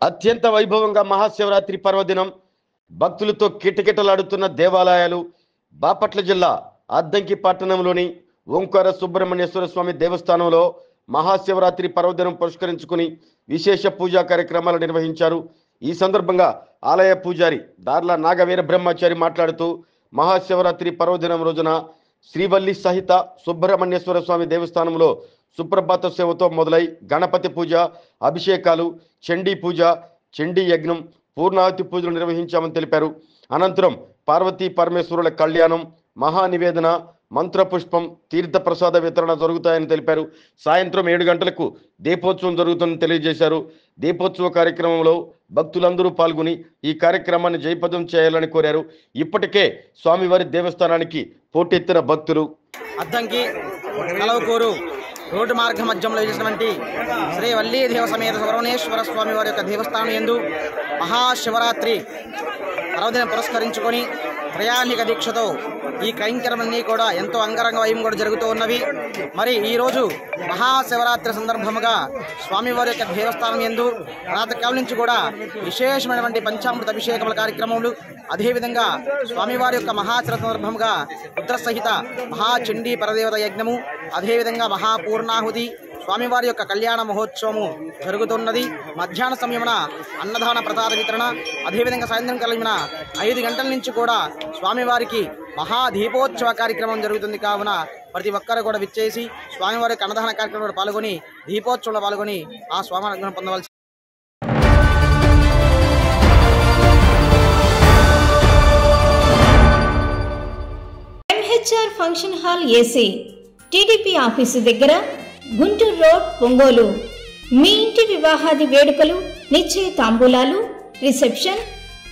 అత్యంత వైభవంగా మహాశివరాత్రి పర్వదినం భక్తులతో కిటకిటలాడుతున్న దేవాలయాలు బాపట్ల జిల్లా అద్దంకి పట్టణంలోని ఓంకార సుబ్రహ్మణ్యేశ్వర స్వామి దేవస్థానంలో మహాశివరాత్రి పర్వదినం పురస్కరించుకుని విశేష పూజా కార్యక్రమాలు నిర్వహించారు। ఈ సందర్భంగా ఆలయ పూజారి దార్ల నాగవీర బ్రహ్మచారి మాట్లాడుతూ మహాశివరాత్రి పర్వదినం రోజున శ్రీవల్లి సహిత సుబ్రహ్మణ్యేశ్వర స్వామి దేవస్థానంలో సుప్రభాత సేవతో మొదలై గణపతి పూజ, అభిషేకాలు, చండీ పూజ, చండీ యజ్ఞం, పూర్ణాహుతి పూజలు నిర్వహించామని తెలిపారు। అనంతరం పార్వతీ పరమేశ్వరుల కళ్యాణం, మహానివేదన, మంత్రపుష్పం, తీర్థ ప్రసాద వితరణ జరుగుతాయని తెలిపారు। సాయంత్రం 7 గంటలకు దీపోత్సవం జరుగుతుందని తెలియజేశారు। దీపోత్సవ కార్యక్రమంలో భక్తులందరూ పాల్గొని ఈ కార్యక్రమాన్ని జయప్రదం చేయాలని కోరారు। ఇప్పటికే స్వామివారి దేవస్థానానికి పోటెత్తిన భక్తులు అద్దంకి కలవకూరు రోడ్డు మార్గ మధ్యంలో చేసినటువంటి శ్రీ వల్లీ దేవ సమేత సుబ్రహ్మణ్యేశ్వర స్వామి వారి యొక్క దేవస్థానం యందు మహాశివరాత్రి పర్వదినం పురస్కరించుకొని ప్రయాణిక దీక్షతో ఈ కైంకర్యమన్నీ కూడా ఎంతో అంగరంగ వైభవంగా జరుగుతూ ఉన్నవి। మరి ఈరోజు మహాశివరాత్రి సందర్భముగా స్వామివారి యొక్క దేవస్థానం యందు ప్రాతకాలం నుంచి కూడా విశేషమైనటువంటి పంచామృత అభిషేకముల కార్యక్రమములు, అదేవిధంగా స్వామివారి యొక్క మహాశివరాత్రి సందర్భముగా రుద్ర సహిత మహాచండీ పరదేవత యజ్ఞము, అదేవిధంగా మహాపూర్ణాహుతి, స్వామివారి యొక్క కళ్యాణ మహోత్సవము జరుగుతున్నది। మధ్యాహ్న సమయమున అన్నదాన ప్రసాద వితరణ, అదేవిధంగా సాయంత్రం కలిగిన 5 గంటల నుంచి కూడా స్వామివారికి మహాదీపోత్సవ కార్యక్రమం జరుగుతుంది। కావున ప్రతి ఒక్కరు కూడా విచ్చేసి స్వామివారి యొక్క అన్నదాన కార్యక్రమంలో పాల్గొని దీపోత్సవంలో పాల్గొని ఆ స్వామి అనుగ్రహం పొందవలసి। MHR function hall AC TDP office దగ్గర, గుంటూరు రోడ్, ఒంగోలు। మీ ఇంటి వివాహాది వేడుకలు, నిశ్చయ తాంబూలాలు, రిసెప్షన్,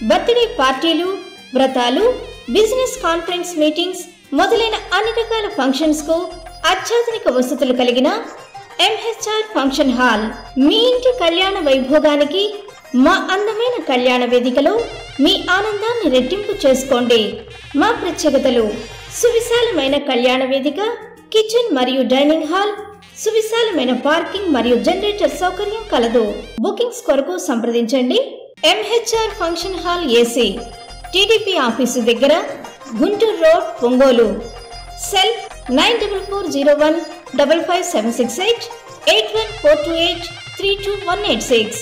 బర్త్డే పార్టీలు, వ్రతాలు, బిజినెస్ కాన్ఫరెన్స్ మీటింగ్స్ మొదలైన అన్ని రకాల ఫంక్షన్స్ కు అత్యాధునిక వసతులు కలిగిన ఎంహెచ్ఆర్ ఫంక్షన్ హాల్ మీ ఇంటి కళ్యాణ వైభోగానికి మా అందమైన కళ్యాణ వేదికలో మీ ఆనందాన్ని రెట్టింపు చేసుకోండి। మా ప్రత్యేకతలు: సువిశాలమైన కళ్యాణ వేదిక, కిచెన్ మరియు డైనింగ్ హాల్, సువిశాలమైన పార్కింగ్ మరియు జనరేటర్ సౌకర్యం కలదు। బుకింగ్స్ కొరకు సంప్రదించండి। MHR function hall AC TDP office దగ్గర, గుంటూరు రోడ్, ఒంగోలు। సెల్ 9440155768 8142832186।